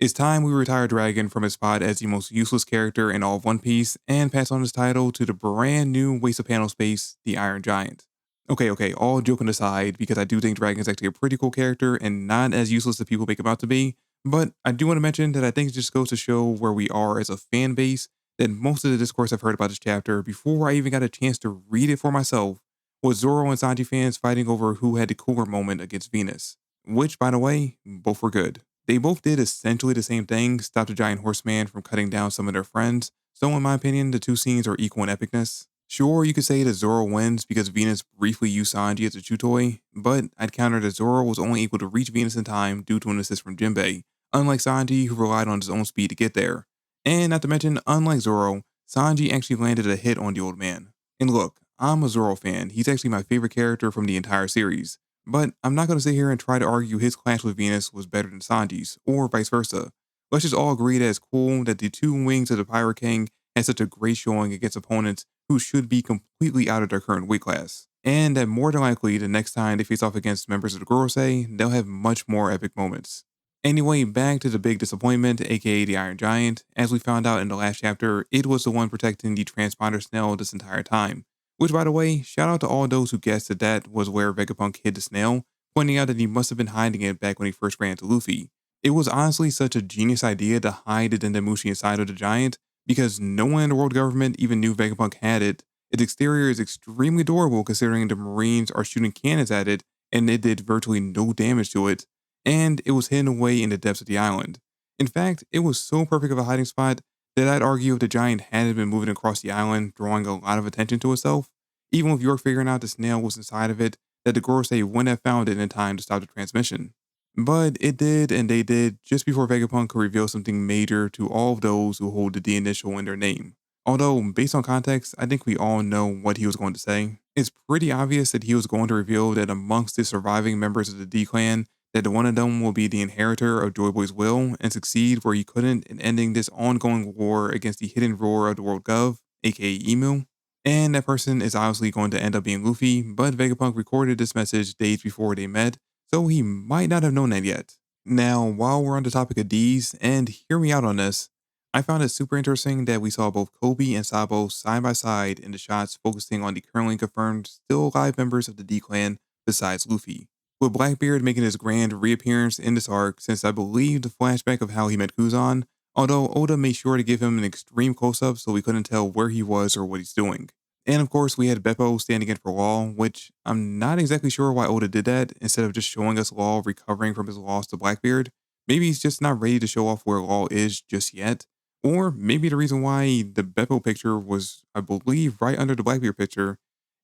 It's time we retire Dragon from his spot as the most useless character in all of One Piece and pass on his title to the brand new waste of panel space, the Iron Giant. Okay, all joking aside, because I do think Dragon is actually a pretty cool character and not as useless as people make him out to be, but I do want to mention that I think it just goes to show where we are as a fan base, that most of the discourse I've heard about this chapter before I even got a chance to read it for myself was Zoro and Sanji fans fighting over who had the cooler moment against Venus, which, by the way, both were good. They both did essentially the same thing, stop the giant horseman from cutting down some of their friends, so in my opinion, the two scenes are equal in epicness. Sure, you could say that Zoro wins because Venus briefly used Sanji as a chew toy, but I'd counter that Zoro was only able to reach Venus in time due to an assist from Jinbei, unlike Sanji who relied on his own speed to get there. And not to mention, unlike Zoro, Sanji actually landed a hit on the old man. And look, I'm a Zoro fan, he's actually my favorite character from the entire series. But I'm not going to sit here and try to argue his clash with Venus was better than Sanji's, or vice versa. Let's just all agree that it's cool that the two wings of the Pirate King had such a great showing against opponents who should be completely out of their current weight class. And that more than likely, the next time they face off against members of the Gorosei, they'll have much more epic moments. Anyway, back to the big disappointment, aka the Iron Giant. As we found out in the last chapter, it was the one protecting the transponder snail this entire time. Which, by the way, shout out to all those who guessed that that was where Vegapunk hid the snail, pointing out that he must have been hiding it back when he first ran into Luffy. It was honestly such a genius idea to hide the Dendemushi inside of the giant, because no one in the world government even knew Vegapunk had it. Its exterior is extremely durable considering the Marines are shooting cannons at it, and it did virtually no damage to it, and it was hidden away in the depths of the island. In fact, it was so perfect of a hiding spot that I'd argue if the giant hadn't been moving across the island, drawing a lot of attention to itself, even with York figuring out the snail was inside of it, that the Gorosei wouldn't have found it in time to stop the transmission. But it did, and they did, just before Vegapunk could reveal something major to all of those who hold the D initial in their name. Although, based on context, I think we all know what he was going to say. It's pretty obvious that he was going to reveal that amongst the surviving members of the D clan, that one of them will be the inheritor of Joy Boy's will and succeed where he couldn't in ending this ongoing war against the hidden roar of the world gov, aka Emu. And that person is obviously going to end up being Luffy, but Vegapunk recorded this message days before they met, so he might not have known that yet. Now, while we're on the topic of D's, and hear me out on this, I found it super interesting that we saw both Kobe and Sabo side by side in the shots focusing on the currently confirmed still alive members of the D clan besides Luffy, with Blackbeard making his grand reappearance in this arc since I believe the flashback of how he met Kuzan, although Oda made sure to give him an extreme close-up so we couldn't tell where he was or what he's doing. And of course, we had Beppo standing in for Law, which I'm not exactly sure why Oda did that instead of just showing us Law recovering from his loss to Blackbeard. Maybe he's just not ready to show off where Law is just yet. Or maybe the reason why the Beppo picture was, I believe, right under the Blackbeard picture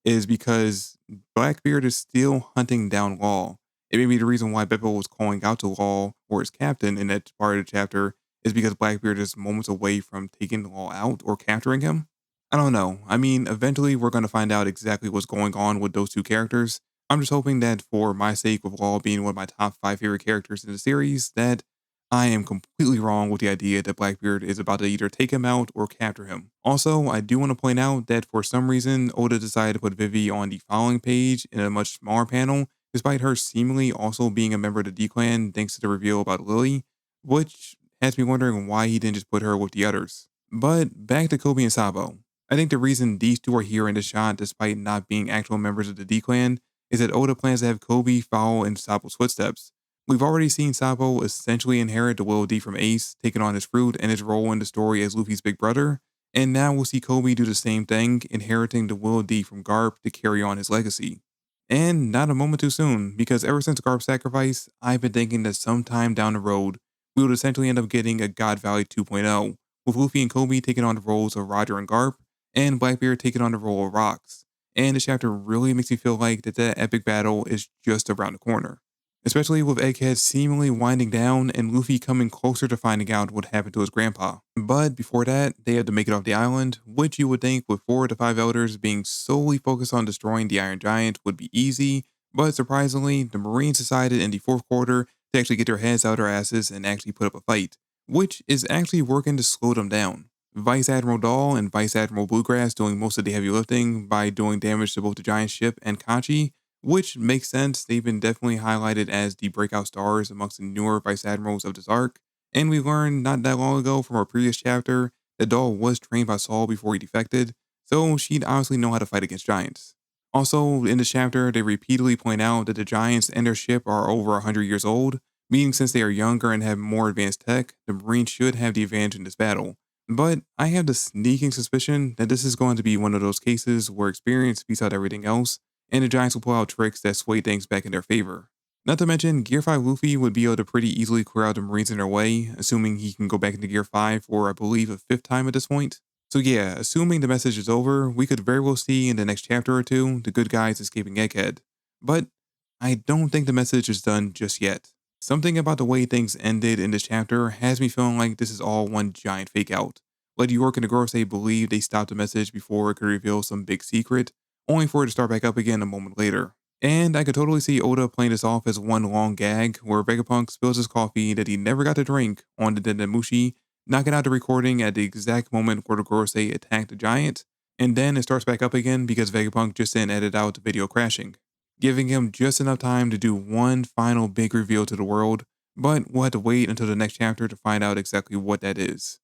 is because Blackbeard is still hunting down Law. It may be the reason why Beppo was calling out to Law or his captain in that part of the chapter is because Blackbeard is moments away from taking Law out or capturing him. I don't know. I mean, eventually we're going to find out exactly what's going on with those two characters. I'm just hoping that for my sake, with Law being one of my top 5 favorite characters in the series, that I am completely wrong with the idea that Blackbeard is about to either take him out or capture him. Also, I do want to point out that for some reason, Oda decided to put Vivi on the following page in a much smaller panel, despite her seemingly also being a member of the D-Clan thanks to the reveal about Lily, which has me wondering why he didn't just put her with the others. But back to Kobe and Sabo. I think the reason these two are here in this shot, despite not being actual members of the D-Clan, is that Oda plans to have Kobe follow in Sabo's footsteps. We've already seen Sabo essentially inherit the Will D from Ace, taking on his fruit and his role in the story as Luffy's big brother, and now we'll see Kobe do the same thing, inheriting the Will D from Garp to carry on his legacy. And not a moment too soon, because ever since Garp's sacrifice, I've been thinking that sometime down the road, we would essentially end up getting a God Valley 2.0, with Luffy and Kobe taking on the roles of Roger and Garp, and Blackbeard taking on the role of Rocks. And the chapter really makes me feel like that epic battle is just around the corner. Especially with Egghead seemingly winding down and Luffy coming closer to finding out what happened to his grandpa. But before that, they had to make it off the island, which you would think with 4 of the 5 elders being solely focused on destroying the Iron Giant would be easy, but surprisingly, the Marines decided in the 4th quarter to actually get their heads out their asses and actually put up a fight, which is actually working to slow them down. Vice Admiral Dahl and Vice Admiral Bluegrass doing most of the heavy lifting by doing damage to both the giant ship and Kachi, which makes sense. They've been definitely highlighted as the breakout stars amongst the newer Vice Admirals of this arc. And we learned not that long ago from our previous chapter that doll was trained by Saul before he defected, so she'd obviously know how to fight against giants. Also, in this chapter, they repeatedly point out that the giants and their ship are over 100 years old, meaning since they are younger and have more advanced tech, the Marines should have the advantage in this battle. But I have the sneaking suspicion that this is going to be one of those cases where experience beats out everything else, and the Giants will pull out tricks that sway things back in their favor. Not to mention, Gear 5 Luffy would be able to pretty easily clear out the Marines in their way, assuming he can go back into Gear 5 for, I believe, a fifth time at this point. So yeah, assuming the message is over, we could very well see in the next chapter or two the good guys escaping Egghead. But I don't think the message is done just yet. Something about the way things ended in this chapter has me feeling like this is all one giant fake out. Like York and the Gorosei believe they stopped the message before it could reveal some big secret, only for it to start back up again a moment later. And I could totally see Oda playing this off as one long gag where Vegapunk spills his coffee that he never got to drink on the Dendemushi, knocking out the recording at the exact moment where the Gorosei attacked the giant, and then it starts back up again because Vegapunk just then edited out the video crashing, giving him just enough time to do one final big reveal to the world, but we'll have to wait until the next chapter to find out exactly what that is.